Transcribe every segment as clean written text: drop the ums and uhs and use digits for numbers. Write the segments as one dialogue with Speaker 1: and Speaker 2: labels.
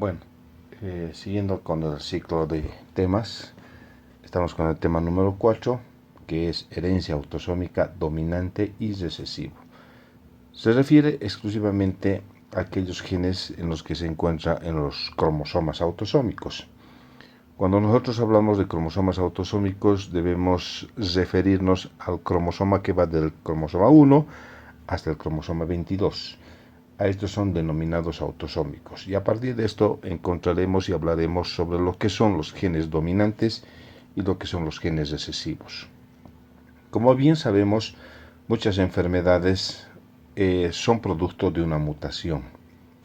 Speaker 1: Bueno, siguiendo con el ciclo de temas, estamos con el tema número 4, que es herencia autosómica dominante y recesivo. Se refiere exclusivamente a aquellos genes en los que se encuentra en los cromosomas autosómicos. Cuando nosotros hablamos de cromosomas autosómicos, debemos referirnos al cromosoma que va del cromosoma 1 hasta el cromosoma 22. A estos son denominados autosómicos. Y a partir de esto encontraremos y hablaremos sobre lo que son los genes dominantes y lo que son los genes recesivos. Como bien sabemos, muchas enfermedades son producto de una mutación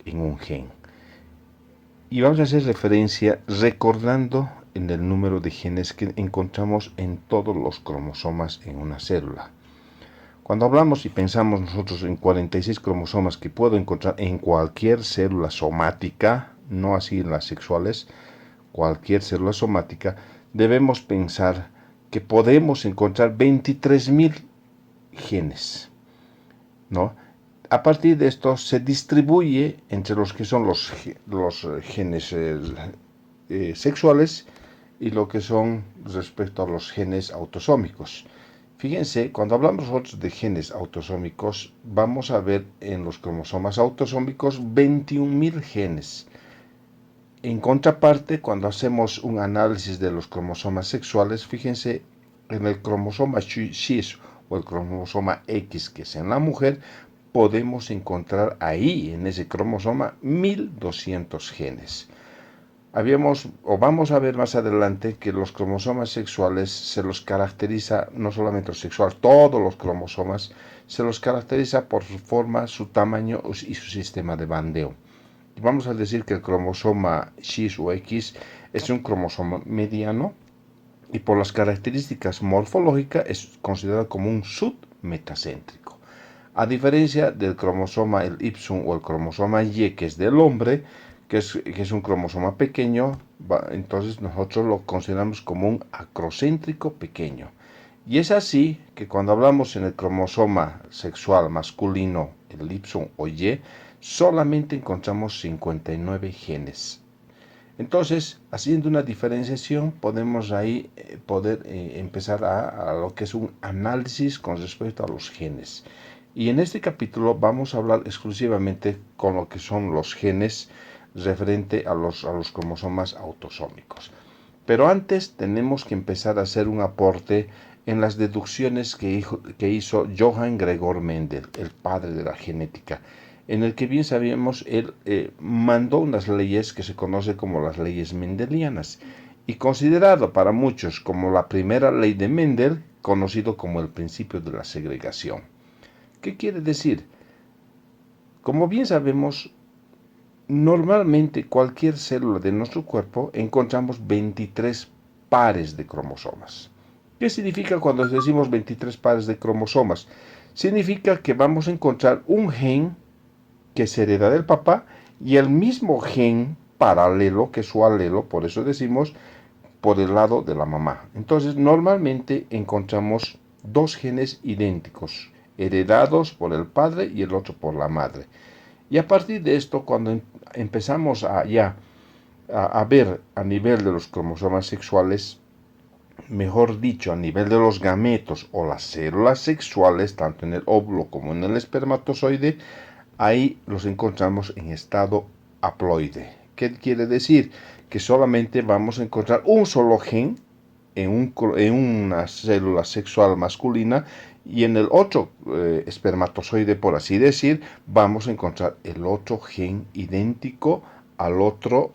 Speaker 1: en un gen. Y vamos a hacer referencia recordando en el número de genes que encontramos en todos los cromosomas en una célula. Cuando hablamos y pensamos nosotros en 46 cromosomas que puedo encontrar en cualquier célula somática, no así en las sexuales, cualquier célula somática, debemos pensar que podemos encontrar 23.000 genes, ¿no? A partir de esto se distribuye entre los que son los genes sexuales y lo que son respecto a los genes autosómicos. Fíjense, cuando hablamos nosotros de genes autosómicos, vamos a ver en los cromosomas autosómicos 21.000 genes. En contraparte, cuando hacemos un análisis de los cromosomas sexuales, fíjense, en el cromosoma X o el cromosoma X, que es en la mujer, podemos encontrar ahí, en ese cromosoma, 1.200 genes. Vamos a ver más adelante que los cromosomas sexuales se los caracteriza, no solamente los sexuales, todos los cromosomas, se los caracteriza por su forma, su tamaño y su sistema de bandeo. Vamos a decir que el cromosoma X o X es un cromosoma mediano y por las características morfológicas es considerado como un submetacéntrico. A diferencia del cromosoma, el Y o el cromosoma Y, que es del hombre, que es un cromosoma pequeño, entonces nosotros lo consideramos como un acrocéntrico pequeño. Y es así que cuando hablamos en el cromosoma sexual masculino, el Y o Y, solamente encontramos 59 genes. Entonces, haciendo una diferenciación, podemos ahí empezar a lo que es un análisis con respecto a los genes. Y en este capítulo vamos a hablar exclusivamente con lo que son los genes referente a los cromosomas autosómicos. Pero antes tenemos que empezar a hacer un aporte en las deducciones que hizo Johann Gregor Mendel, el padre de la genética, en el que bien sabíamos, él mandó unas leyes que se conocen como las leyes mendelianas, y considerado para muchos como la primera ley de Mendel, conocido como el principio de la segregación. ¿Qué quiere decir? Como bien sabemos, normalmente cualquier célula de nuestro cuerpo encontramos 23 pares de cromosomas. ¿Qué significa cuando decimos 23 pares de cromosomas? Significa que vamos a encontrar un gen que se hereda del papá y el mismo gen paralelo, que es su alelo, por eso decimos por el lado de la mamá. Entonces normalmente encontramos dos genes idénticos, heredados por el padre y el otro por la madre. Y a partir de esto, cuando empezamos a ver a nivel de los cromosomas sexuales, mejor dicho, a nivel de los gametos o las células sexuales, tanto en el óvulo como en el espermatozoide, ahí los encontramos en estado haploide. ¿Qué quiere decir? Que solamente vamos a encontrar un solo gen en una célula sexual masculina y en el otro espermatozoide, por así decir, vamos a encontrar el otro gen idéntico al otro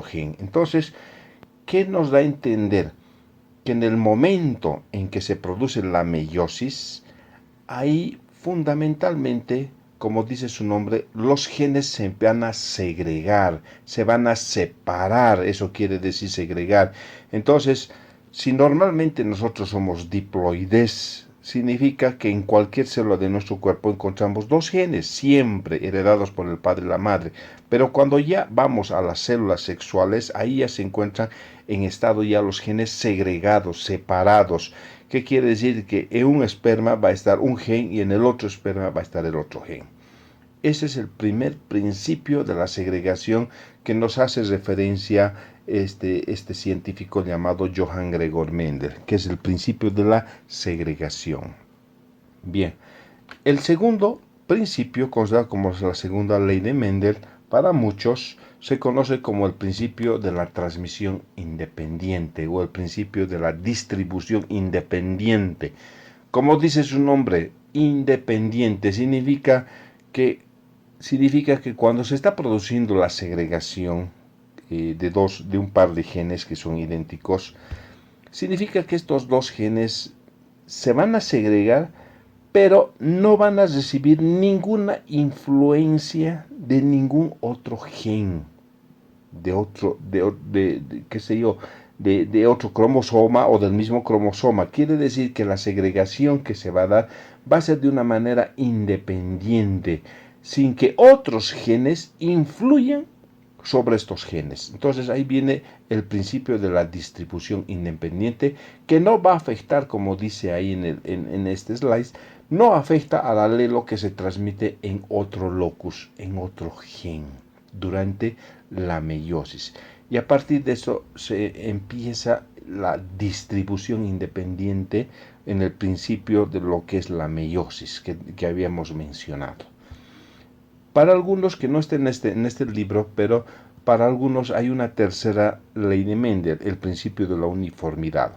Speaker 1: gen. Entonces, ¿qué nos da a entender? Que en el momento en que se produce la meiosis, ahí fundamentalmente, como dice su nombre, los genes se van a segregar, se van a separar, eso quiere decir segregar. Entonces, si normalmente nosotros somos diploides, significa que en cualquier célula de nuestro cuerpo encontramos dos genes, siempre heredados por el padre y la madre. Pero cuando ya vamos a las células sexuales, ahí ya se encuentran en estado ya los genes segregados, separados. ¿Qué quiere decir? Que en un esperma va a estar un gen y en el otro esperma va a estar el otro gen. Ese es el primer principio de la segregación que nos hace referencia este científico llamado Johann Gregor Mendel, que es el principio de la segregación. Bien, el segundo principio, considerado como la segunda ley de Mendel, para muchos se conoce como el principio de la transmisión independiente o el principio de la distribución independiente. Como dice su nombre, independiente significa que cuando se está produciendo la segregación de un par de genes que son idénticos, significa que estos dos genes se van a segregar, pero no van a recibir ninguna influencia de ningún otro gen, de otro cromosoma o del mismo cromosoma. Quiere decir que la segregación que se va a dar va a ser de una manera independiente, sin que otros genes influyan sobre estos genes. Entonces ahí viene el principio de la distribución independiente, que no va a afectar, como dice ahí en este slide, no afecta al alelo que se transmite en otro locus, en otro gen, durante la meiosis. Y a partir de eso se empieza la distribución independiente en el principio de lo que es la meiosis que habíamos mencionado. Para algunos que no estén en este libro, pero para algunos hay una tercera ley de Mendel, el principio de la uniformidad,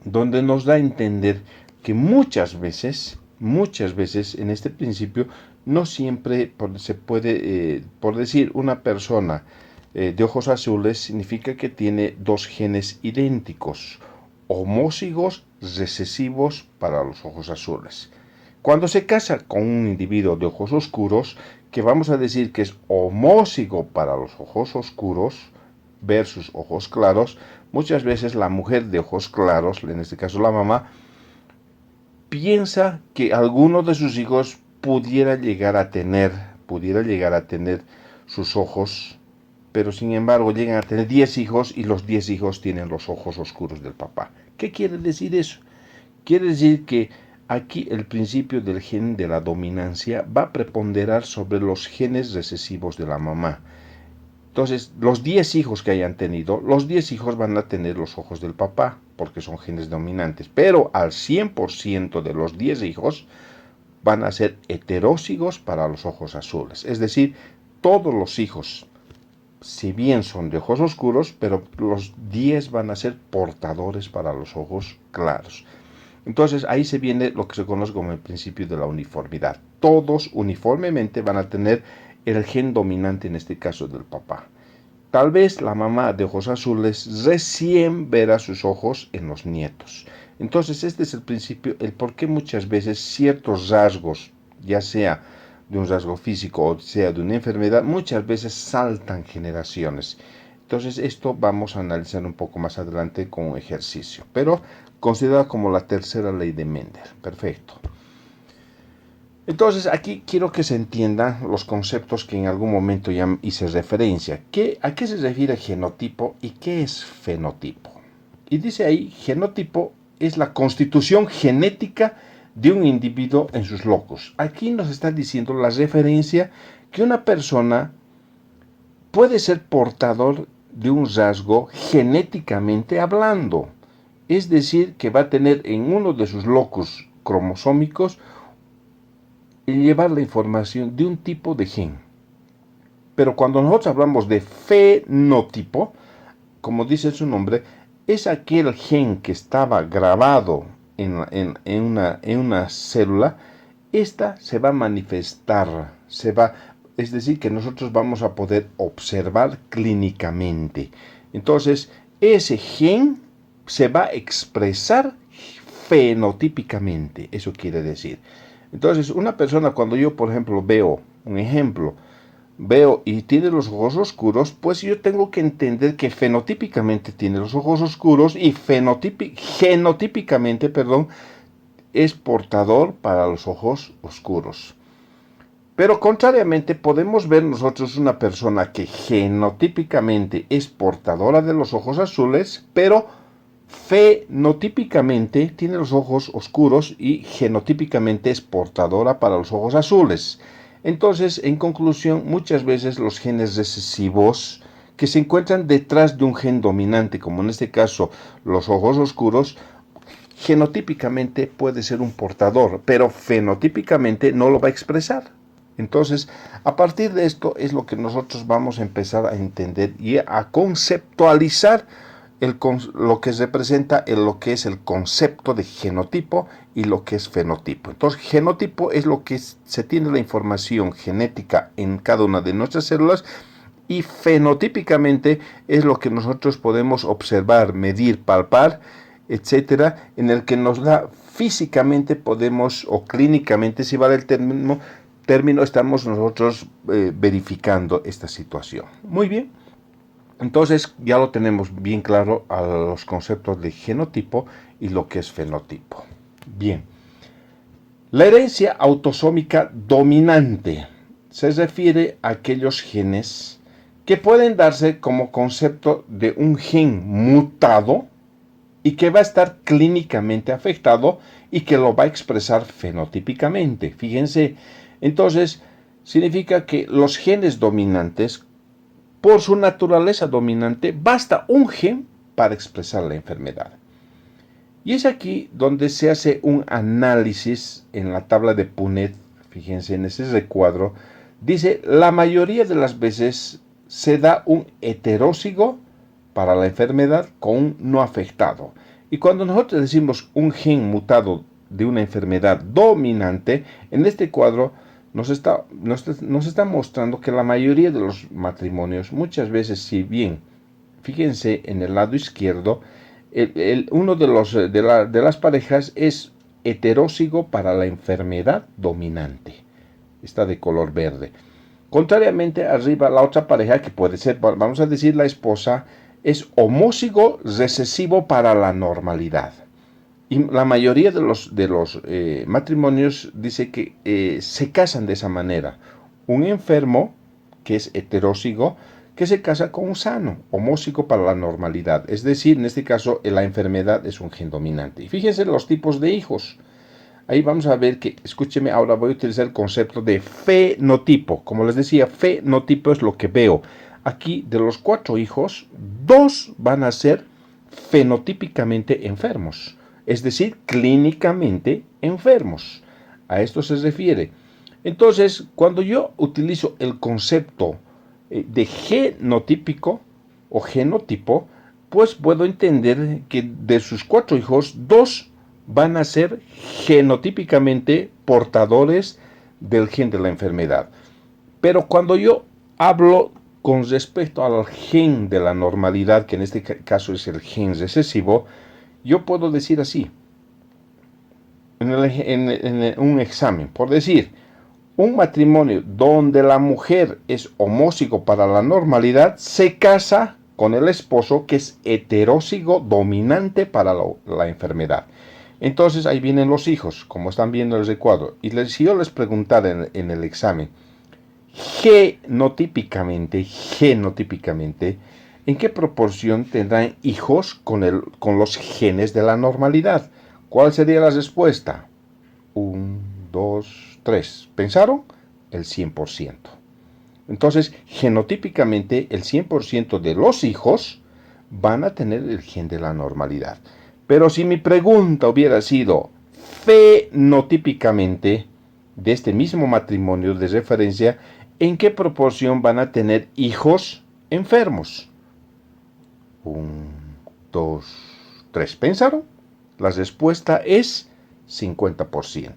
Speaker 1: donde nos da a entender que muchas veces en este principio no siempre se puede, por decir, una persona de ojos azules significa que tiene dos genes idénticos, homózigos recesivos para los ojos azules. Cuando se casa con un individuo de ojos oscuros, que vamos a decir que es homózigo para los ojos oscuros versus ojos claros, muchas veces la mujer de ojos claros, en este caso la mamá, piensa que alguno de sus hijos pudiera llegar a tener sus ojos, pero sin embargo llegan a tener 10 hijos y los 10 hijos tienen los ojos oscuros del papá. ¿Qué quiere decir eso? Quiere decir que aquí el principio del gen de la dominancia va a preponderar sobre los genes recesivos de la mamá. Entonces, los 10 hijos que hayan tenido, los 10 hijos van a tener los ojos del papá, porque son genes dominantes. Pero al 100% de los 10 hijos van a ser heterózigos para los ojos azules. Es decir, todos los hijos, si bien son de ojos oscuros, pero los 10 van a ser portadores para los ojos claros. Entonces ahí se viene lo que se conoce como el principio de la uniformidad. Todos uniformemente van a tener el gen dominante, en este caso del papá. Tal vez la mamá de ojos azules recién verá sus ojos en los nietos. Entonces este es el principio, el por qué muchas veces ciertos rasgos, ya sea de un rasgo físico o sea de una enfermedad, muchas veces saltan generaciones. Entonces esto vamos a analizar un poco más adelante con un ejercicio, pero considerada como la tercera ley de Mendel. Perfecto. Entonces aquí quiero que se entiendan los conceptos que en algún momento ya hice referencia. ¿A qué se refiere genotipo y qué es fenotipo? Y dice ahí, genotipo es la constitución genética de un individuo en sus locus. Aquí nos está diciendo la referencia que una persona puede ser portador de un rasgo genéticamente hablando. Es decir, que va a tener en uno de sus locus cromosómicos llevar la información de un tipo de gen. Pero cuando nosotros hablamos de fenotipo, como dice su nombre, es aquel gen que estaba grabado en una célula. Esta se va a manifestar, es decir, que nosotros vamos a poder observar clínicamente. Entonces, ese gen se va a expresar fenotípicamente, eso quiere decir. Entonces, una persona, cuando yo, por ejemplo, veo y tiene los ojos oscuros, pues yo tengo que entender que fenotípicamente tiene los ojos oscuros y genotípicamente, es portador para los ojos oscuros. Pero contrariamente, podemos ver nosotros una persona que genotípicamente es portadora de los ojos azules, pero fenotípicamente tiene los ojos oscuros y genotípicamente es portadora para los ojos azules. Entonces, en conclusión, muchas veces los genes recesivos que se encuentran detrás de un gen dominante, como en este caso los ojos oscuros, genotípicamente puede ser un portador, pero fenotípicamente no lo va a expresar. Entonces, a partir de esto es lo que nosotros vamos a empezar a entender y a conceptualizar lo que representa lo que es el concepto de genotipo y lo que es fenotipo. Entonces, genotipo es lo que se tiene la información genética en cada una de nuestras células, y fenotípicamente es lo que nosotros podemos observar, medir, palpar, etcétera, en el que nos da físicamente podemos, o clínicamente, si vale el término, estamos nosotros verificando esta situación. Muy bien. Entonces ya lo tenemos bien claro a los conceptos de genotipo y lo que es fenotipo. Bien. La herencia autosómica dominante se refiere a aquellos genes que pueden darse como concepto de un gen mutado y que va a estar clínicamente afectado y que lo va a expresar fenotípicamente. Fíjense, entonces significa que los genes dominantes, por su naturaleza dominante, basta un gen para expresar la enfermedad. Y es aquí donde se hace un análisis en la tabla de Punnett. Fíjense en ese recuadro. Dice, la mayoría de las veces se da un heterózigo para la enfermedad con un no afectado. Y cuando nosotros decimos un gen mutado de una enfermedad dominante, en este cuadro nos está mostrando que la mayoría de los matrimonios, muchas veces, si bien, fíjense en el lado izquierdo, uno de las parejas es heterózigo para la enfermedad dominante. Está de color verde. Contrariamente, arriba la otra pareja, que puede ser, vamos a decir, la esposa, es homózigo recesivo para la normalidad. Y la mayoría de los matrimonios dice que se casan de esa manera. Un enfermo, que es heterózigo, que se casa con un sano, homózigo para la normalidad. Es decir, en este caso, la enfermedad es un gen dominante. Y fíjense los tipos de hijos. Ahí vamos a ver que, escúcheme, ahora voy a utilizar el concepto de fenotipo. Como les decía, fenotipo es lo que veo. Aquí, de los 4 hijos, 2 van a ser fenotípicamente enfermos. Es decir, clínicamente enfermos. A esto se refiere. Entonces, cuando yo utilizo el concepto de genotípico o genotipo, pues puedo entender que de sus 4 hijos, 2 van a ser genotípicamente portadores del gen de la enfermedad. Pero cuando yo hablo con respecto al gen de la normalidad, que en este caso es el gen recesivo, yo puedo decir así, en un examen, por decir, un matrimonio donde la mujer es homózigo para la normalidad, se casa con el esposo que es heterózigo dominante para la enfermedad. Entonces ahí vienen los hijos, como están viendo el recuadro. Y si yo les preguntara en el examen, genotípicamente, ¿en qué proporción tendrán hijos con los genes de la normalidad? ¿Cuál sería la respuesta? 1, 2, 3. ¿Pensaron? El 100%. Entonces, genotípicamente, el 100% de los hijos van a tener el gen de la normalidad. Pero si mi pregunta hubiera sido fenotípicamente, de este mismo matrimonio de referencia, ¿en qué proporción van a tener hijos enfermos? 1, 2, 3. ¿Pensaron? La respuesta es 50%.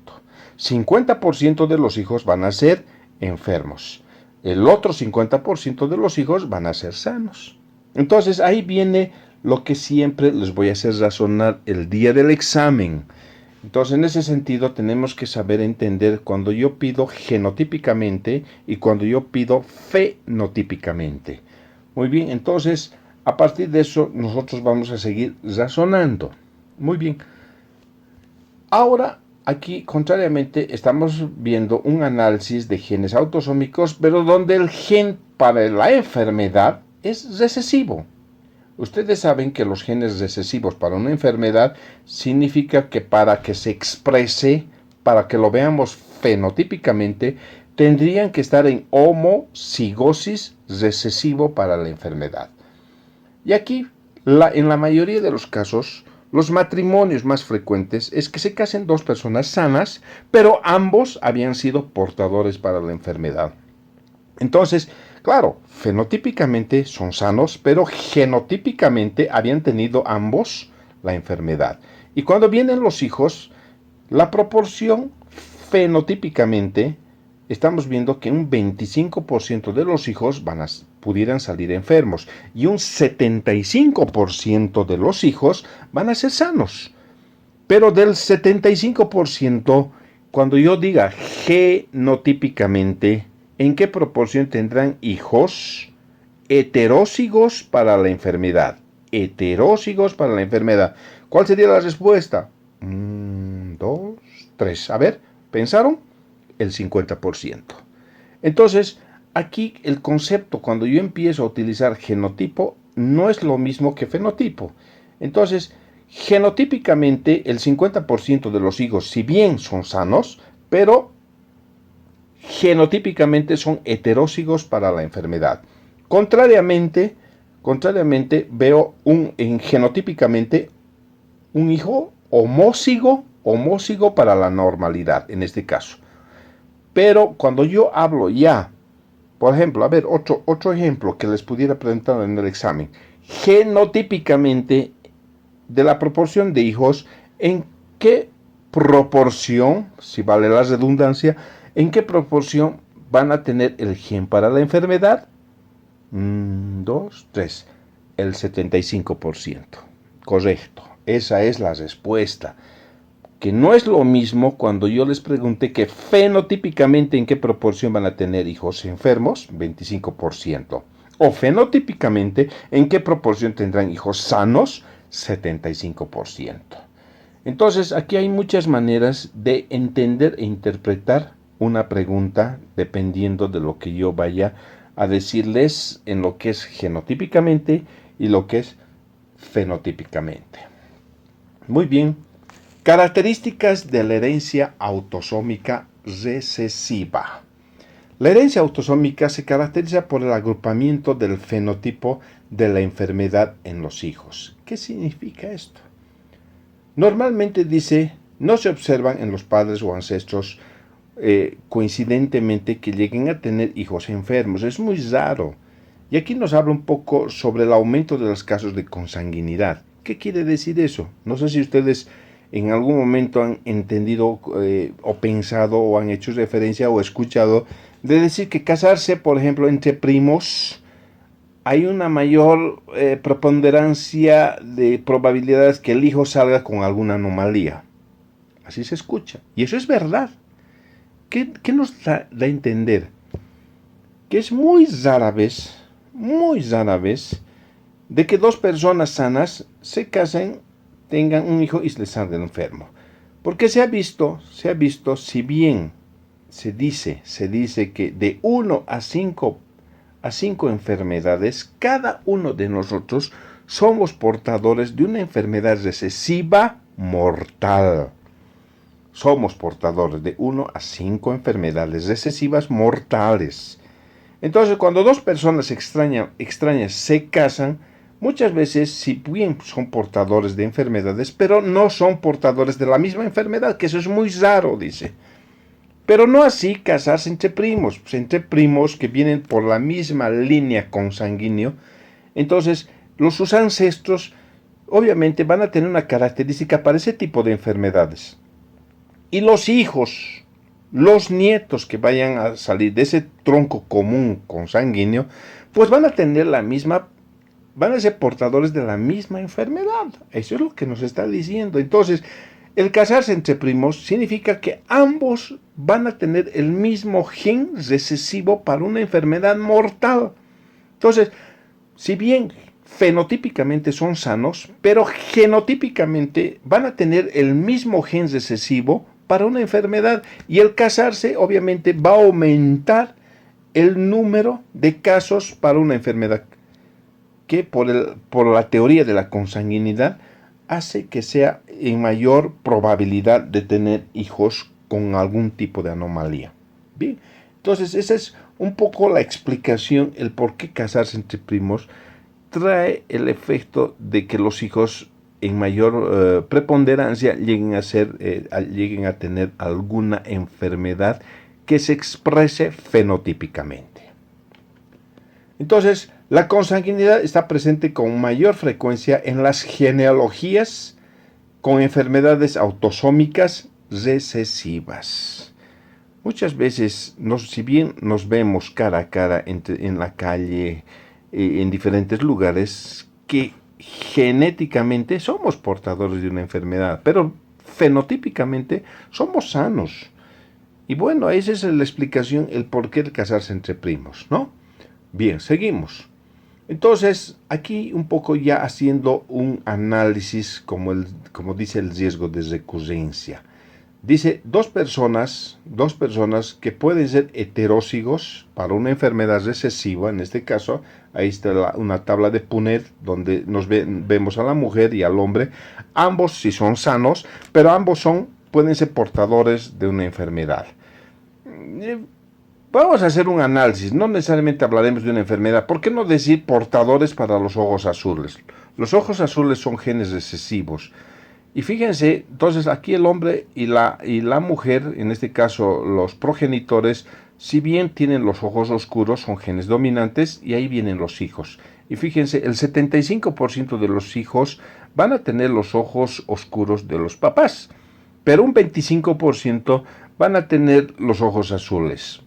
Speaker 1: 50% de los hijos van a ser enfermos. El otro 50% de los hijos van a ser sanos. Entonces ahí viene lo que siempre les voy a hacer razonar el día del examen. Entonces, en ese sentido, tenemos que saber entender cuando yo pido genotípicamente y cuando yo pido fenotípicamente. Muy bien, entonces, a partir de eso, nosotros vamos a seguir razonando. Muy bien. Ahora, aquí, contrariamente, estamos viendo un análisis de genes autosómicos, pero donde el gen para la enfermedad es recesivo. Ustedes saben que los genes recesivos para una enfermedad significa que para que se exprese, para que lo veamos fenotípicamente, tendrían que estar en homocigosis recesivo para la enfermedad. Y aquí, en la mayoría de los casos, los matrimonios más frecuentes es que se casen dos personas sanas, pero ambos habían sido portadores para la enfermedad. Entonces, claro, fenotípicamente son sanos, pero genotípicamente habían tenido ambos la enfermedad. Y cuando vienen los hijos, la proporción fenotípicamente, estamos viendo que un 25% de los hijos pudieran salir enfermos y un 75% de los hijos van a ser sanos. Pero del 75%, cuando yo diga genotípicamente, ¿en qué proporción tendrán hijos heterózigos para la enfermedad? Heterózigos para la enfermedad. ¿Cuál sería la respuesta? 2, 3. A ver, ¿pensaron? El 50%. Entonces, aquí el concepto, cuando yo empiezo a utilizar genotipo, no es lo mismo que fenotipo. Entonces, genotípicamente, el 50% de los hijos, si bien son sanos, pero genotípicamente son heterózigos para la enfermedad. Contrariamente veo genotípicamente un hijo homózigo para la normalidad, en este caso. Pero cuando yo hablo ya, por ejemplo, a ver, otro ejemplo que les pudiera presentar en el examen. Genotípicamente, de la proporción de hijos, ¿en qué proporción, si vale la redundancia, en qué proporción van a tener el gen para la enfermedad? 2, 3. El 75%. Correcto. Esa es la respuesta. Que no es lo mismo cuando yo les pregunté que fenotípicamente en qué proporción van a tener hijos enfermos, 25%. O fenotípicamente en qué proporción tendrán hijos sanos, 75%. Entonces, aquí hay muchas maneras de entender e interpretar una pregunta dependiendo de lo que yo vaya a decirles en lo que es genotípicamente y lo que es fenotípicamente. Muy bien. Características de la herencia autosómica recesiva. La herencia autosómica se caracteriza por el agrupamiento del fenotipo de la enfermedad en los hijos. ¿Qué significa esto? Normalmente dice, no se observan en los padres o ancestros coincidentemente que lleguen a tener hijos enfermos. Es muy raro. Y aquí nos habla un poco sobre el aumento de los casos de consanguinidad. ¿Qué quiere decir eso? No sé si ustedes en algún momento han entendido o pensado o han hecho referencia o escuchado de decir que casarse, por ejemplo, entre primos, hay una mayor preponderancia de probabilidades que el hijo salga con alguna anomalía. Así se escucha. Y eso es verdad. ¿Qué nos da a entender? Que es muy rara vez, de que dos personas sanas se casen, tengan un hijo y les salga enfermo. Porque se ha visto, si bien se dice que de 1 a 5 enfermedades, cada uno de nosotros somos portadores de una enfermedad recesiva mortal. Somos portadores de 1 a 5 enfermedades recesivas mortales. Entonces, cuando dos personas extrañas se casan, muchas veces, si bien son portadores de enfermedades, pero no son portadores de la misma enfermedad, que eso es muy raro, dice. Pero no así casarse entre primos que vienen por la misma línea consanguínea. Entonces, sus ancestros obviamente van a tener una característica para ese tipo de enfermedades. Y los hijos, los nietos que vayan a salir de ese tronco común consanguíneo, pues van a tener van a ser portadores de la misma enfermedad. Eso es lo que nos está diciendo. Entonces, el casarse entre primos significa que ambos van a tener el mismo gen recesivo para una enfermedad mortal. Entonces, si bien fenotípicamente son sanos, pero genotípicamente van a tener el mismo gen recesivo para una enfermedad. Y el casarse obviamente va a aumentar el número de casos para una enfermedad que por la teoría de la consanguinidad hace que sea en mayor probabilidad de tener hijos con algún tipo de anomalía. Bien, Entonces, esa es un poco la explicación, el por qué casarse entre primos trae el efecto de que los hijos en mayor preponderancia lleguen a tener alguna enfermedad que se exprese fenotípicamente. Entonces, la consanguinidad está presente con mayor frecuencia en las genealogías con enfermedades autosómicas recesivas. Muchas veces, si bien nos vemos cara a cara en la calle, en diferentes lugares, que genéticamente somos portadores de una enfermedad, pero fenotípicamente somos sanos. Y bueno, esa es la explicación, el por qué casarse entre primos, ¿no? Bien, seguimos. Entonces, aquí un poco ya haciendo un análisis, como dice el riesgo de recurrencia. Dice dos personas que pueden ser heterózigos para una enfermedad recesiva, en este caso, ahí está una tabla de Punnett, donde vemos a la mujer y al hombre, ambos sí son sanos, pero ambos pueden ser portadores de una enfermedad. Vamos a hacer un análisis, no necesariamente hablaremos de una enfermedad. ¿Por qué no decir portadores para los ojos azules? Los ojos azules son genes recesivos. Y fíjense, entonces aquí el hombre y la mujer, en este caso los progenitores, si bien tienen los ojos oscuros, son genes dominantes y ahí vienen los hijos. Y fíjense, el 75% de los hijos van a tener los ojos oscuros de los papás, pero un 25% van a tener los ojos azules.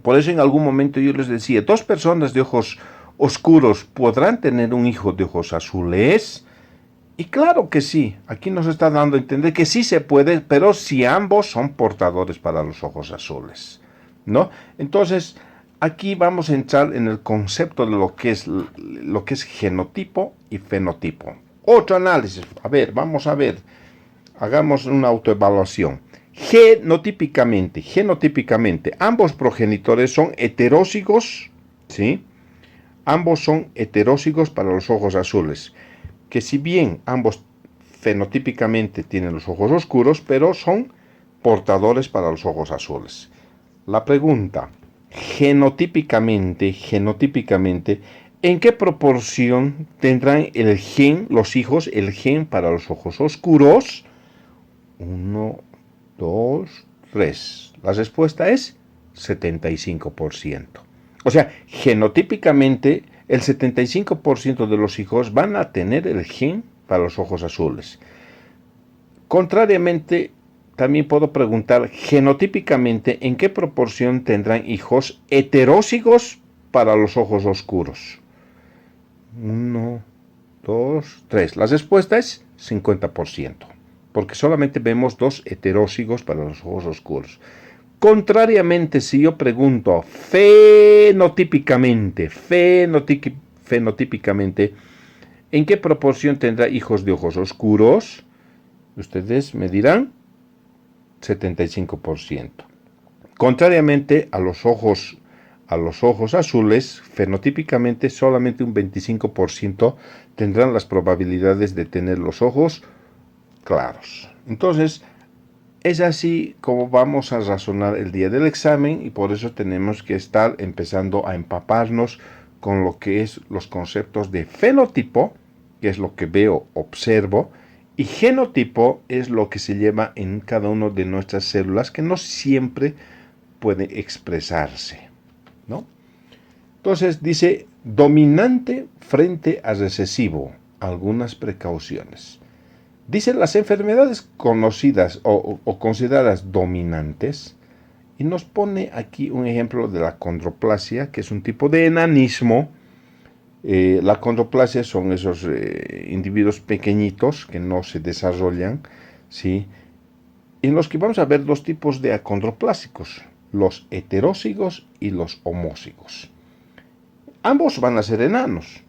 Speaker 1: Por eso en algún momento yo les decía, dos personas de ojos oscuros podrán tener un hijo de ojos azules. Y claro que sí, aquí nos está dando a entender que sí se puede, pero si ambos son portadores para los ojos azules, ¿no? Entonces, aquí vamos a entrar en el concepto de lo que es genotipo y fenotipo. Otro análisis, vamos a ver, hagamos una autoevaluación. Genotípicamente, ambos progenitores son heterózigos, ¿sí? Ambos son heterózigos para los ojos azules, que si bien ambos fenotípicamente tienen los ojos oscuros, pero son portadores para los ojos azules. La pregunta, genotípicamente, ¿en qué proporción tendrán los hijos, el gen para los ojos oscuros? 1, 2, 3. La respuesta es 75%. O sea, genotípicamente el 75% de los hijos van a tener el gen para los ojos azules. Contrariamente, también puedo preguntar genotípicamente en qué proporción tendrán hijos heterózigos para los ojos oscuros. 1, 2, 3. La respuesta es 50%, porque solamente vemos dos heterózigos para los ojos oscuros. Contrariamente, si yo pregunto fenotípicamente, ¿en qué proporción tendrá hijos de ojos oscuros? Ustedes me dirán 75%. Contrariamente a los ojos azules, fenotípicamente solamente un 25% tendrán las probabilidades de tener los ojos claros. Entonces, es así como vamos a razonar el día del examen y por eso tenemos que estar empezando a empaparnos con lo que es los conceptos de fenotipo, que es lo que veo, observo, y genotipo es lo que se lleva en cada una de nuestras células, que no siempre puede expresarse, ¿no? Entonces dice, dominante frente a recesivo, algunas precauciones. Dice las enfermedades conocidas o consideradas dominantes, y nos pone aquí un ejemplo de la condroplasia, que es un tipo de enanismo. La condroplasia son esos individuos pequeñitos que no se desarrollan, ¿sí? En los que vamos a ver dos tipos de acondroplásicos, los heterózigos y los homózigos. Ambos van a ser enanos,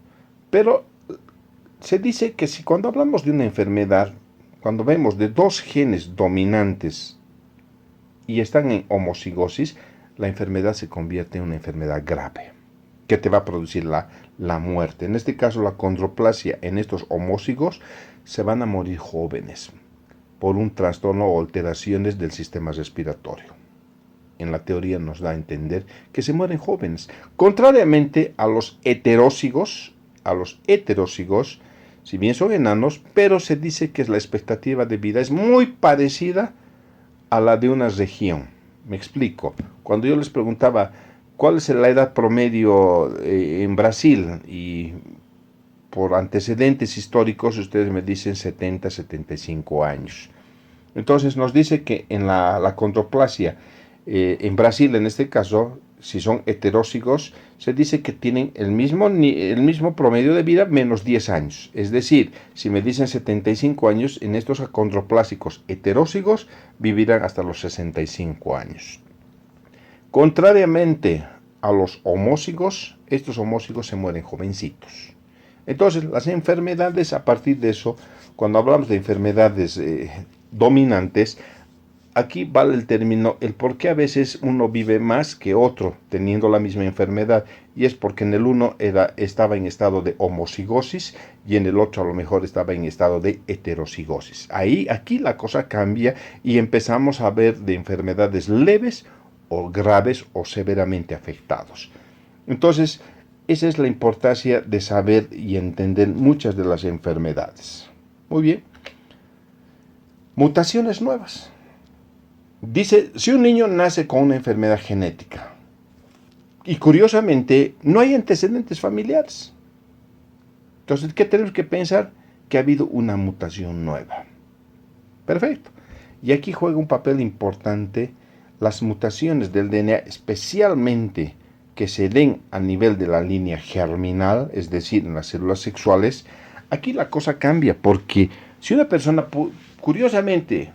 Speaker 1: pero se dice que si cuando hablamos de una enfermedad, cuando vemos de dos genes dominantes y están en homocigosis, la enfermedad se convierte en una enfermedad grave, que te va a producir la muerte. En este caso, la condroplasia en estos homózigos se van a morir jóvenes por un trastorno o alteraciones del sistema respiratorio. en la teoría nos da a entender que se mueren jóvenes. Contrariamente a los heterócigos, si bien son enanos, pero se dice que la expectativa de vida es muy parecida a la de una región. Me explico. Cuando yo les preguntaba cuál es la edad promedio en Brasil, y por antecedentes históricos ustedes me dicen 70, 75 años. Entonces nos dice que en la condroplasia, en Brasil en este caso, si son heterócigos, se dice que tienen el mismo promedio de vida menos 10 años. Es decir, si me dicen 75 años, en estos acondroplásicos heterócigos vivirán hasta los 65 años. Contrariamente a los homócigos, estos homócigos se mueren jovencitos. Entonces, las enfermedades, a partir de eso, cuando hablamos de enfermedades dominantes, aquí vale el término, el por qué a veces uno vive más que otro teniendo la misma enfermedad, y es porque en el uno estaba en estado de homocigosis y en el otro a lo mejor estaba en estado de heterocigosis. Aquí la cosa cambia y empezamos a ver de enfermedades leves o graves o severamente afectados. Entonces, esa es la importancia de saber y entender muchas de las enfermedades. Muy bien. Mutaciones nuevas. Dice, si un niño nace con una enfermedad genética y curiosamente no hay antecedentes familiares, entonces, ¿qué tenemos que pensar? Que ha habido una mutación nueva. Perfecto. Y aquí juega un papel importante las mutaciones del DNA, especialmente que se den a nivel de la línea germinal, es decir, en las células sexuales. Aquí la cosa cambia, porque si una persona, curiosamente,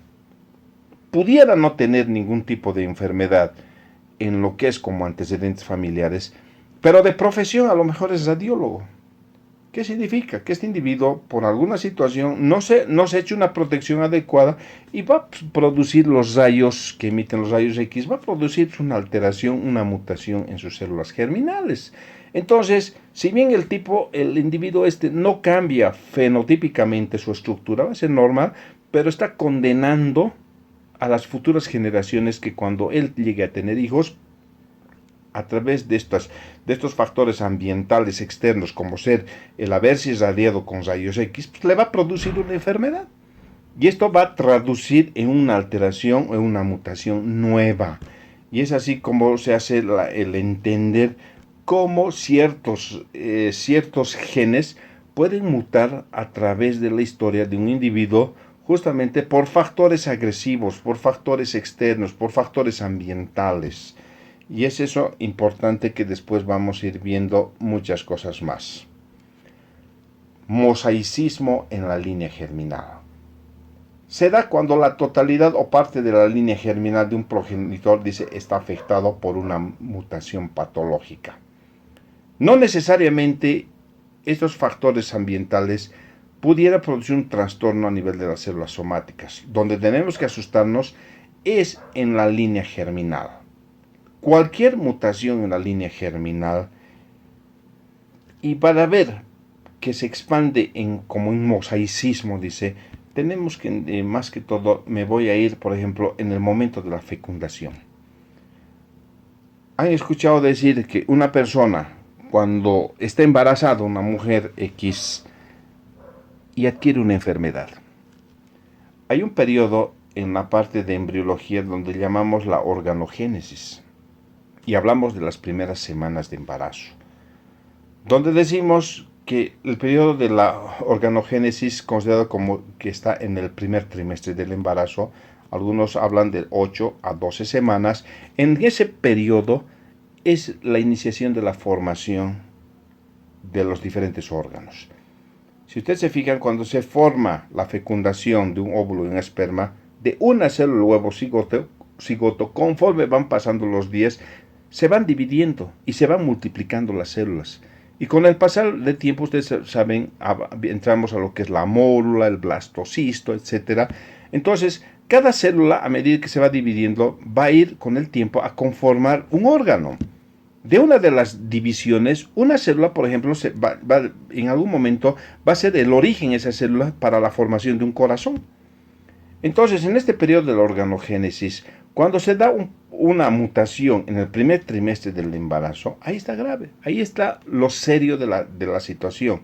Speaker 1: pudiera no tener ningún tipo de enfermedad en lo que es como antecedentes familiares, pero de profesión a lo mejor es radiólogo. ¿Qué significa? Que este individuo, por alguna situación, no se ha hecho una protección adecuada y va a producir los rayos que emiten los rayos X, va a producir una alteración, una mutación en sus células germinales. Entonces, si bien el individuo no cambia fenotípicamente su estructura, va a ser normal, pero está condenando a las futuras generaciones que cuando él llegue a tener hijos, a través de estos factores ambientales externos, como ser el haberse irradiado con rayos X, pues le va a producir una enfermedad. Y esto va a traducir en una alteración o en una mutación nueva. Y es así como se hace el entender cómo ciertos genes pueden mutar a través de la historia de un individuo, justamente por factores agresivos, por factores externos, por factores ambientales. Y es eso importante que después vamos a ir viendo muchas cosas más. Mosaicismo en la línea germinal. Se da cuando la totalidad o parte de la línea germinal de un progenitor está afectado por una mutación patológica. No necesariamente estos factores ambientales pudieran producir un trastorno a nivel de las células somáticas. Donde tenemos que asustarnos es en la línea germinal. Cualquier mutación en la línea germinal, y para ver que se expande como un mosaicismo, tenemos que, más que todo, me voy a ir, por ejemplo, en el momento de la fecundación. Han escuchado decir que una persona, cuando está embarazada, una mujer X, y adquiere una enfermedad, hay un periodo en la parte de embriología donde llamamos la organogénesis. Y hablamos de las primeras semanas de embarazo, donde decimos que el periodo de la organogénesis, considerado como que está en el primer trimestre del embarazo, algunos hablan de 8 a 12 semanas, en ese periodo es la iniciación de la formación de los diferentes órganos. Si ustedes se fijan, cuando se forma la fecundación de un óvulo y un esperma, de una célula huevo cigoto, conforme van pasando los días, se van dividiendo y se van multiplicando las células. Y con el pasar del tiempo, ustedes saben, entramos a lo que es la mórula, el blastocisto, etc. Entonces, cada célula, a medida que se va dividiendo, va a ir con el tiempo a conformar un órgano. De una de las divisiones, una célula, por ejemplo, en algún momento va a ser el origen de esa célula para la formación de un corazón. Entonces, en este periodo de la organogénesis, cuando se da una mutación en el primer trimestre del embarazo, ahí está grave, ahí está lo serio de la situación.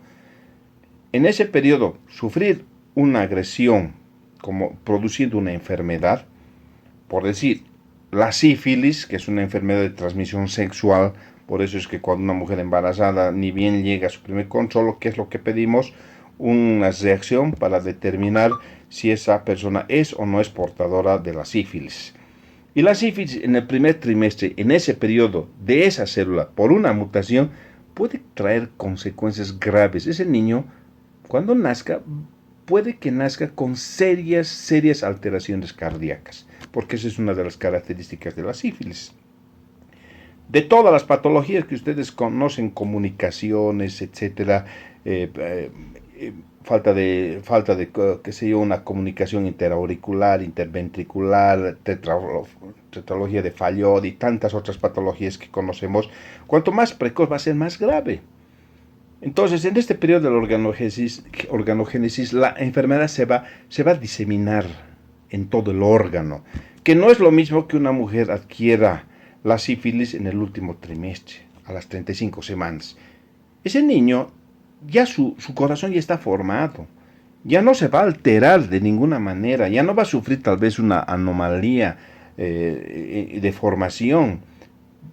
Speaker 1: En ese periodo, sufrir una agresión como produciendo una enfermedad, por decir, la sífilis, que es una enfermedad de transmisión sexual, por eso es que cuando una mujer embarazada ni bien llega a su primer control, ¿qué es lo que pedimos? Una reacción para determinar si esa persona es o no es portadora de la sífilis. Y la sífilis en el primer trimestre, en ese periodo de esa célula, por una mutación, puede traer consecuencias graves. Ese niño, cuando nazca, puede que nazca con serias alteraciones cardíacas, porque esa es una de las características de la sífilis. De todas las patologías que ustedes conocen, comunicaciones, etcétera, falta de, qué sé yo, una comunicación interauricular, interventricular, tetralogía de Fallot y tantas otras patologías que conocemos, cuanto más precoz va a ser más grave. Entonces, en este periodo de la organogénesis, la enfermedad se va a diseminar en todo el órgano, que no es lo mismo que una mujer adquiera la sífilis en el último trimestre, a las 35 semanas. Ese niño, ya su corazón ya está formado, ya no se va a alterar de ninguna manera, ya no va a sufrir tal vez una anomalía de formación.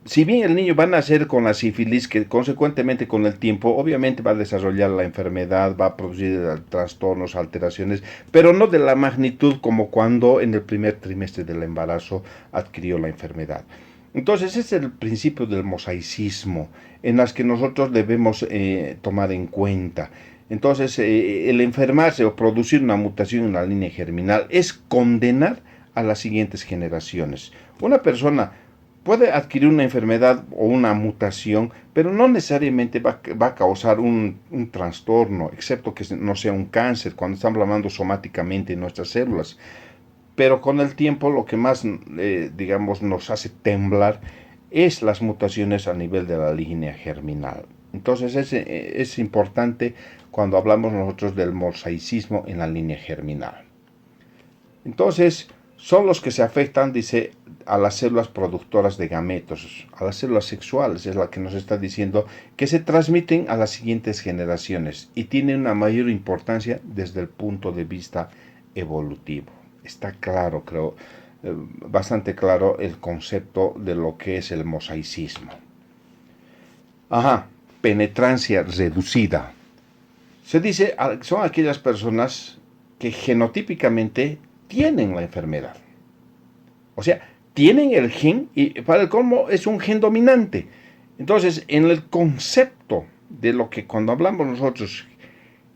Speaker 1: Si bien el niño va a nacer con la sífilis, que consecuentemente con el tiempo obviamente va a desarrollar la enfermedad, va a producir trastornos, alteraciones, pero no de la magnitud como cuando en el primer trimestre del embarazo adquirió la enfermedad. Entonces ese es el principio del mosaicismo en las que nosotros debemos tomar en cuenta. Entonces el enfermarse o producir una mutación en la línea germinal es condenar a las siguientes generaciones. Una persona puede adquirir una enfermedad o una mutación, pero no necesariamente va a causar un trastorno, excepto que no sea un cáncer, cuando estamos hablando somáticamente en nuestras células. Pero con el tiempo lo que más, digamos, nos hace temblar es las mutaciones a nivel de la línea germinal. Entonces es importante cuando hablamos nosotros del mosaicismo en la línea germinal. Entonces, son los que se afectan, dice, a las células productoras de gametos, a las células sexuales, es la que nos está diciendo que se transmiten a las siguientes generaciones y tienen una mayor importancia desde el punto de vista evolutivo. Está claro, creo, bastante claro el concepto de lo que es el mosaicismo. Penetrancia reducida. Se dice, son aquellas personas que genotípicamente tienen la enfermedad. O sea, tienen el gen y para el colmo es un gen dominante. Entonces, en el concepto de lo que cuando hablamos nosotros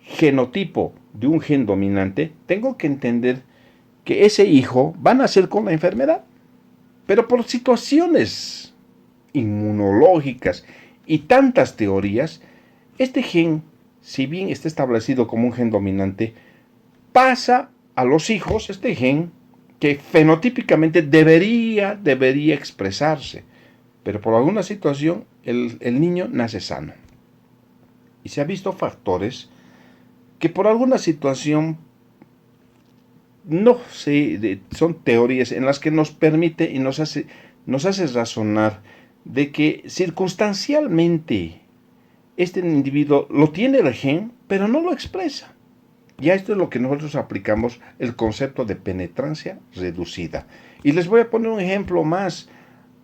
Speaker 1: genotipo de un gen dominante, tengo que entender que ese hijo va a nacer con la enfermedad, pero por situaciones inmunológicas y tantas teorías, este gen, si bien está establecido como un gen dominante, pasa a los hijos este gen que fenotípicamente debería expresarse, pero por alguna situación el niño nace sano. Y se ha visto factores que por alguna situación, no sé, son teorías en las que nos permite y nos hace razonar de que circunstancialmente este individuo lo tiene el gen, pero no lo expresa. Ya esto es lo que nosotros aplicamos, el concepto de penetrancia reducida. Y les voy a poner un ejemplo más.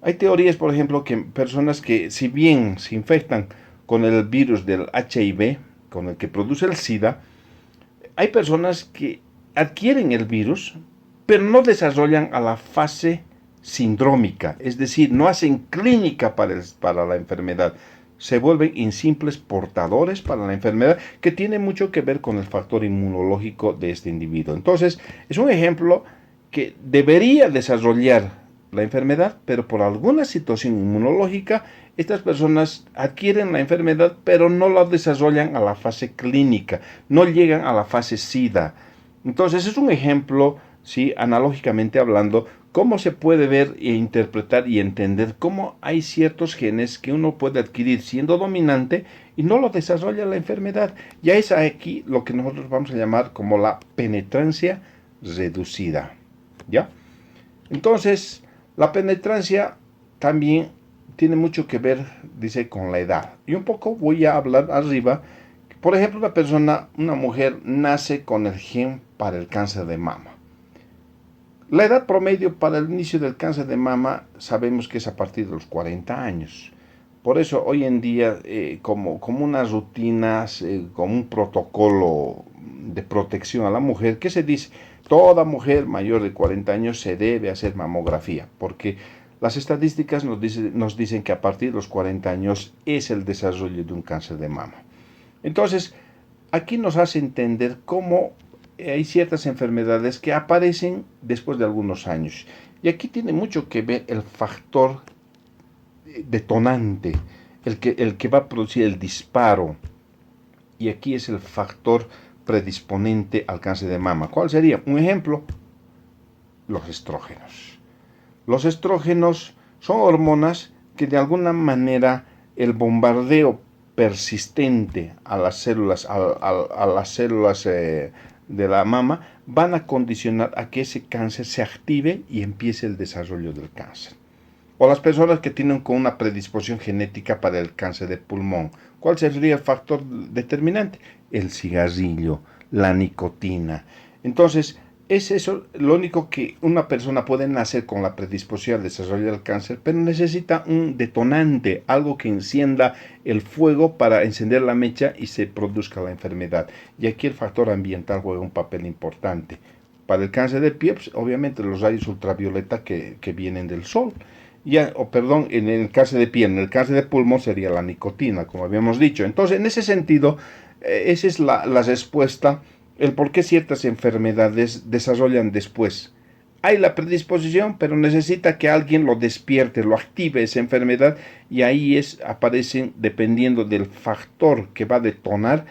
Speaker 1: Hay teorías, por ejemplo, que personas que si bien se infectan con el virus del HIV, con el que produce el SIDA, hay personas que adquieren el virus, pero no desarrollan a la fase sindrómica, es decir, no hacen clínica para la enfermedad. Se vuelven en simples portadores para la enfermedad, que tiene mucho que ver con el factor inmunológico de este individuo. Entonces, es un ejemplo que debería desarrollar la enfermedad, pero por alguna situación inmunológica, estas personas adquieren la enfermedad, pero no la desarrollan a la fase clínica, no llegan a la fase SIDA. Entonces, es un ejemplo, ¿sí?, analógicamente hablando, cómo se puede ver e interpretar y entender cómo hay ciertos genes que uno puede adquirir siendo dominante y no lo desarrolla la enfermedad. Ya es aquí lo que nosotros vamos a llamar como la penetrancia reducida. ¿Ya? Entonces, La penetrancia también tiene mucho que ver, dice, con la edad. Y un poco voy a hablar arriba. Por ejemplo, una mujer nace con el gen para el cáncer de mama. La edad promedio para el inicio del cáncer de mama sabemos que es a partir de los 40 años. Por eso hoy en día, como unas rutinas, como un protocolo de protección a la mujer, ¿qué se dice? Toda mujer mayor de 40 años se debe hacer mamografía, porque las estadísticas nos dicen que a partir de los 40 años es el desarrollo de un cáncer de mama. Entonces, aquí nos hace entender cómo hay ciertas enfermedades que aparecen después de algunos años. Y aquí tiene mucho que ver el factor detonante, el que va a producir el disparo. Y aquí es el factor predisponente al cáncer de mama. ¿Cuál sería? Un ejemplo, los estrógenos. Los estrógenos son hormonas que de alguna manera el bombardeo persistente a las células, de la mama van a condicionar a que ese cáncer se active y empiece el desarrollo del cáncer. O las personas que tienen con una predisposición genética para el cáncer de pulmón. ¿Cuál sería el factor determinante? El cigarrillo, la nicotina. Entonces, es eso lo único que una persona puede nacer con la predisposición al desarrollo del cáncer, pero necesita un detonante, algo que encienda el fuego para encender la mecha y se produzca la enfermedad. Y aquí el factor ambiental juega un papel importante. Para el cáncer de piel, pues, obviamente los rayos ultravioleta que vienen del sol. En el cáncer de piel, en el cáncer de pulmón sería la nicotina, como habíamos dicho. Entonces, en ese sentido, esa es la respuesta, el por qué ciertas enfermedades desarrollan después. Hay la predisposición, pero necesita que alguien lo despierte, lo active esa enfermedad, y ahí aparecen, dependiendo del factor que va a detonar,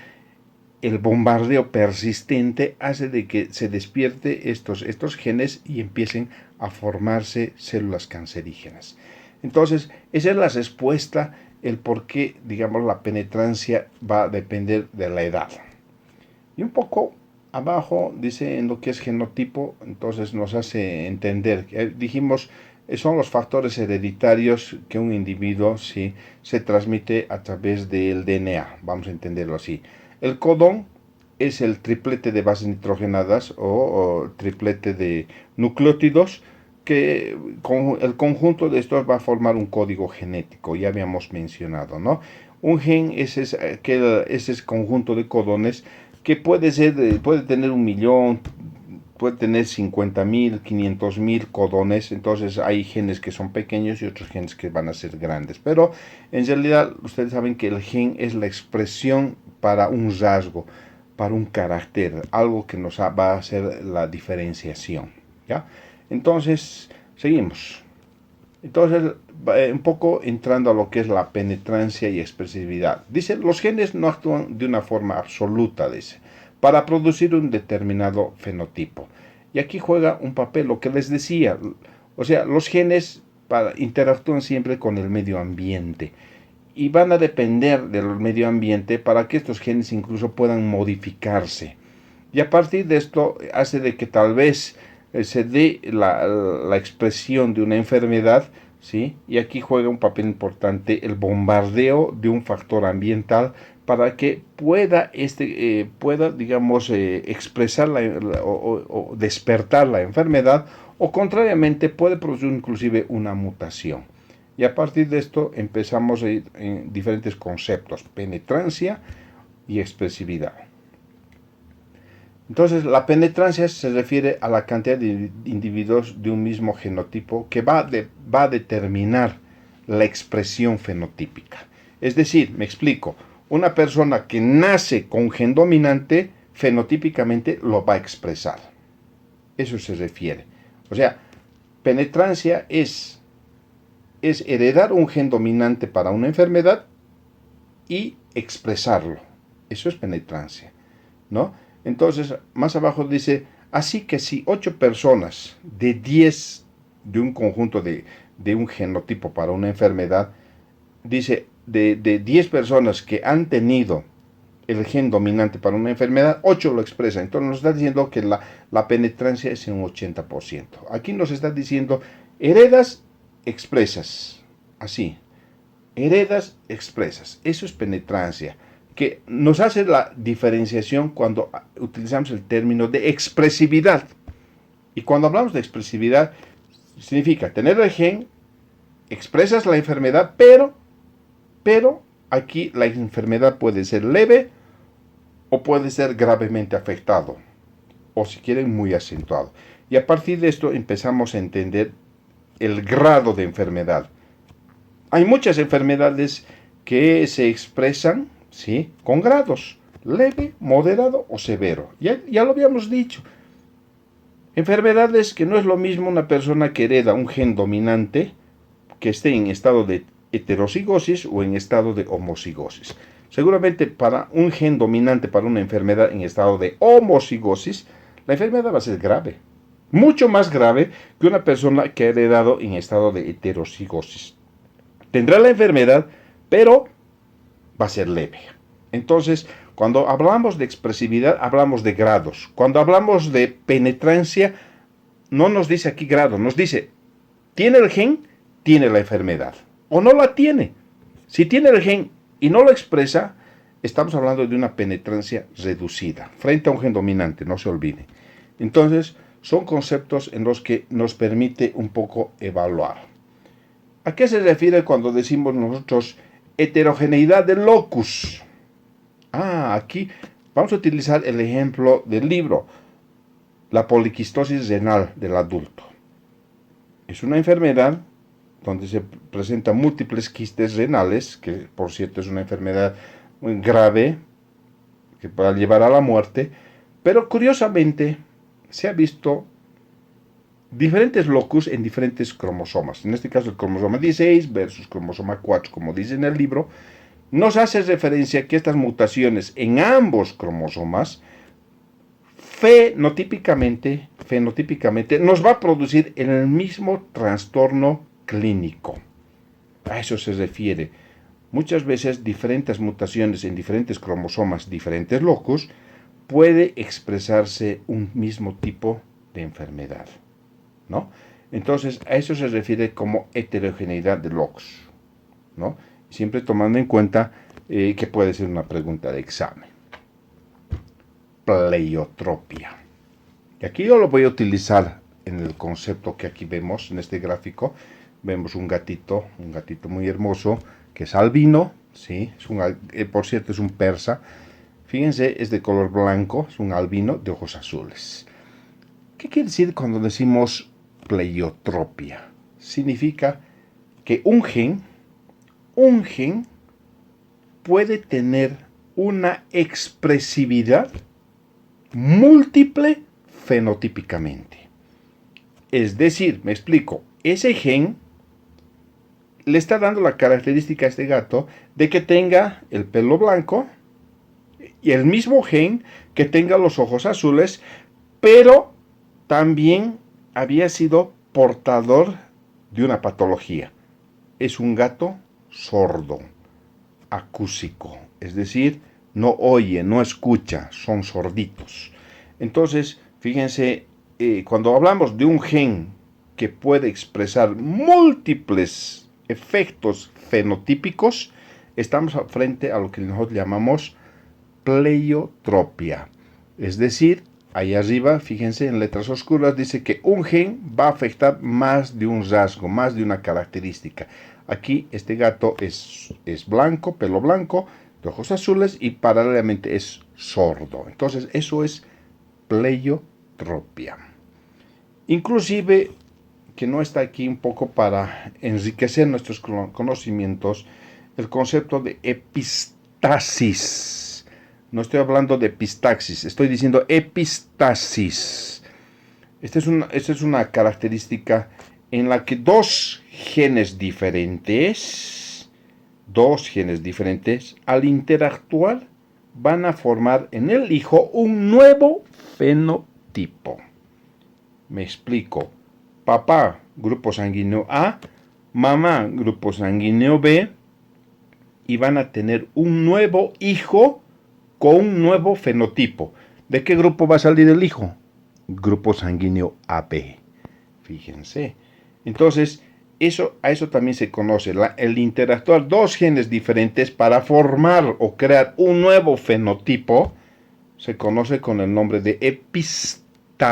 Speaker 1: el bombardeo persistente hace de que se despierte estos genes y empiecen a formarse células cancerígenas. Entonces, esa es la respuesta, el por qué, digamos, la penetrancia va a depender de la edad. Y un poco abajo dice en lo que es genotipo, entonces nos hace entender, dijimos, son los factores hereditarios que un individuo sí, se transmite a través del DNA, vamos a entenderlo así. El codón es el triplete de bases nitrogenadas o triplete de nucleótidos, que con el conjunto de estos va a formar un código genético, ya habíamos mencionado, ¿no? Un gen es ese conjunto de codones que puede tener 1.000.000, puede tener 50.000, 500.000 codones. Entonces hay genes que son pequeños y otros genes que van a ser grandes. Pero en realidad ustedes saben que el gen es la expresión para un rasgo, para un carácter, algo que nos va a hacer la diferenciación, ¿ya? Entonces, seguimos. Entonces, un poco entrando a lo que es la penetrancia y expresividad. Dice, los genes no actúan de una forma absoluta, dice, para producir un determinado fenotipo. Y aquí juega un papel lo que les decía. O sea, los genes interactúan siempre con el medio ambiente y van a depender del medio ambiente para que estos genes incluso puedan modificarse. Y a partir de esto hace de que tal vez se dé la expresión de una enfermedad, ¿sí? Y aquí juega un papel importante el bombardeo de un factor ambiental para que pueda, digamos, expresar o despertar la enfermedad, o contrariamente puede producir inclusive una mutación. Y a partir de esto empezamos a ir en diferentes conceptos: penetrancia y expresividad. Entonces, la penetrancia se refiere a la cantidad de individuos de un mismo genotipo que va a determinar la expresión fenotípica. Es decir, me explico, una persona que nace con gen dominante, fenotípicamente lo va a expresar. Eso se refiere. O sea, penetrancia es heredar un gen dominante para una enfermedad y expresarlo. Eso es penetrancia, ¿no? Entonces, más abajo dice, así que si 8 personas de 10 de un conjunto de un genotipo para una enfermedad, dice, de 10 personas que han tenido el gen dominante para una enfermedad, 8 lo expresan. Entonces nos está diciendo que la penetrancia es en un 80%. Aquí nos está diciendo Heredas, expresas. Así. Heredas, expresas. Eso es penetrancia, que nos hace la diferenciación cuando utilizamos el término de expresividad. Y cuando hablamos de expresividad, significa tener el gen, expresas la enfermedad, pero aquí la enfermedad puede ser leve o puede ser gravemente afectado, o si quieren muy acentuado. Y a partir de esto empezamos a entender el grado de enfermedad. Hay muchas enfermedades que se expresan, ¿sí?, con grados, leve, moderado o severo. Ya lo habíamos dicho. Enfermedades que no es lo mismo una persona que hereda un gen dominante que esté en estado de heterocigosis o en estado de homocigosis. Seguramente para un gen dominante, para una enfermedad en estado de homocigosis, la enfermedad va a ser grave. Mucho más grave que una persona que ha heredado en estado de heterocigosis. Tendrá la enfermedad, pero va a ser leve. Entonces, cuando hablamos de expresividad, hablamos de grados. Cuando hablamos de penetrancia, no nos dice aquí grado, nos dice, ¿tiene el gen? Tiene la enfermedad. O no la tiene. Si tiene el gen y no lo expresa, estamos hablando de una penetrancia reducida, frente a un gen dominante, no se olvide. Entonces, son conceptos en los que nos permite un poco evaluar. ¿A qué se refiere cuando decimos nosotros heterogeneidad de locus? Aquí vamos a utilizar el ejemplo del libro, la poliquistosis renal del adulto. Es una enfermedad donde se presentan múltiples quistes renales, que por cierto es una enfermedad muy grave, que puede llevar a la muerte, pero curiosamente se ha visto diferentes locus en diferentes cromosomas. En este caso el cromosoma 16 versus cromosoma 4, como dice en el libro, nos hace referencia a que estas mutaciones en ambos cromosomas fenotípicamente nos va a producir el mismo trastorno clínico. A eso se refiere. Muchas veces diferentes mutaciones en diferentes cromosomas, diferentes locus, puede expresarse un mismo tipo de enfermedad, ¿no? Entonces, a eso se refiere como heterogeneidad de locus, ¿no? Siempre tomando en cuenta que puede ser una pregunta de examen. Pleiotropia. Y aquí yo lo voy a utilizar en el concepto que aquí vemos en este gráfico. Vemos un gatito muy hermoso, que es albino, ¿sí? Por cierto, es un persa. Fíjense, es de color blanco, es un albino de ojos azules. ¿Qué quiere decir cuando decimos pleiotropia? Significa que un gen puede tener una expresividad múltiple fenotípicamente. Es decir, me explico, ese gen le está dando la característica a este gato de que tenga el pelo blanco y el mismo gen que tenga los ojos azules, pero también había sido portador de una patología. Es un gato sordo, acúsico, es decir, no oye, no escucha, son sorditos. Entonces, fíjense, cuando hablamos de un gen que puede expresar múltiples efectos fenotípicos, estamos frente a lo que nosotros llamamos pleiotropia. Es decir, ahí arriba, fíjense, en letras oscuras, dice que un gen va a afectar más de un rasgo, más de una característica. Aquí este gato es blanco, pelo blanco, de ojos azules y paralelamente es sordo. Entonces eso es pleiotropia. Inclusive, que no está aquí un poco para enriquecer nuestros conocimientos, el concepto de epistasis. No estoy hablando de epistaxis, estoy diciendo epistasis. Esta es una característica en la que dos genes diferentes, al interactuar, van a formar en el hijo un nuevo fenotipo. Me explico. Papá, grupo sanguíneo A, mamá, grupo sanguíneo B, y van a tener un nuevo hijo con un nuevo fenotipo. ¿De qué grupo va a salir el hijo? Grupo sanguíneo AB. Fíjense. Entonces, a eso también se conoce, el interactuar dos genes diferentes para formar o crear un nuevo fenotipo, se conoce con el nombre de epistasis.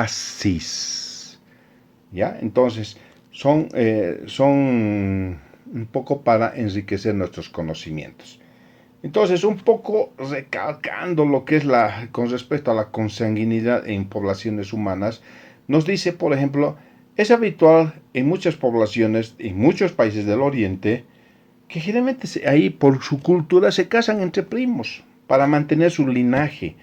Speaker 1: ¿Ya? Entonces, son un poco para enriquecer nuestros conocimientos. Entonces, un poco recalcando lo que es con respecto a la consanguinidad en poblaciones humanas, nos dice, por ejemplo, es habitual en muchas poblaciones, en muchos países del Oriente, que generalmente ahí por su cultura se casan entre primos para mantener su linaje.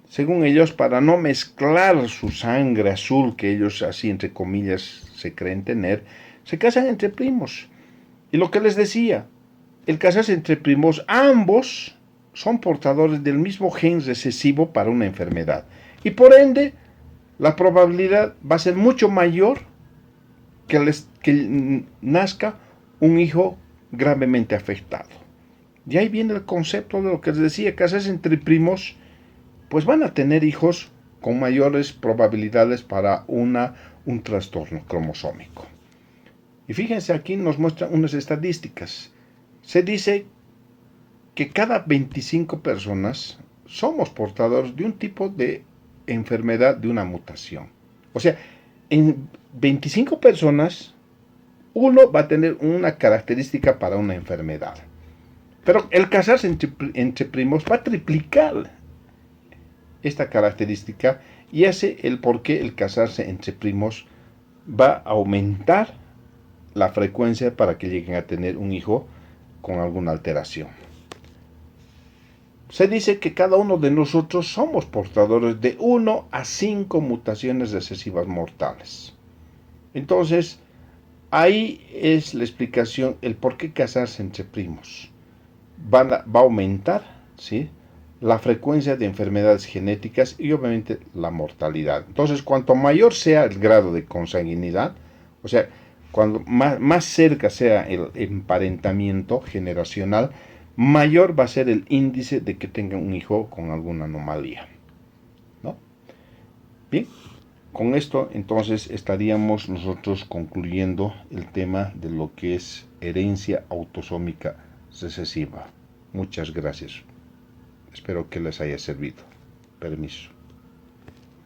Speaker 1: Según ellos, para no mezclar su sangre azul que ellos así entre comillas se creen tener, se casan entre primos. Y lo que les decía, el casarse entre primos, ambos son portadores del mismo gen recesivo para una enfermedad. Y por ende, la probabilidad va a ser mucho mayor que nazca un hijo gravemente afectado. Y ahí viene el concepto de lo que les decía, casarse entre primos, pues van a tener hijos con mayores probabilidades para un trastorno cromosómico. Y fíjense, aquí nos muestran unas estadísticas. Se dice que cada 25 personas somos portadores de un tipo de enfermedad, de una mutación. O sea, en 25 personas, uno va a tener una característica para una enfermedad. Pero el casarse entre primos va a triplicar esta característica y hace el por qué el casarse entre primos va a aumentar la frecuencia para que lleguen a tener un hijo con alguna alteración. Se dice que cada uno de nosotros somos portadores de 1 a 5 mutaciones recesivas mortales. Entonces, ahí es la explicación, el por qué casarse entre primos. Va a aumentar, ¿sí?, la frecuencia de enfermedades genéticas y obviamente la mortalidad. Entonces, cuanto mayor sea el grado de consanguinidad, o sea, cuando más cerca sea el emparentamiento generacional, mayor va a ser el índice de que tenga un hijo con alguna anomalía, ¿no? Bien, con esto entonces estaríamos nosotros concluyendo el tema de lo que es herencia autosómica recesiva. Muchas gracias. Espero que les haya servido. Permiso.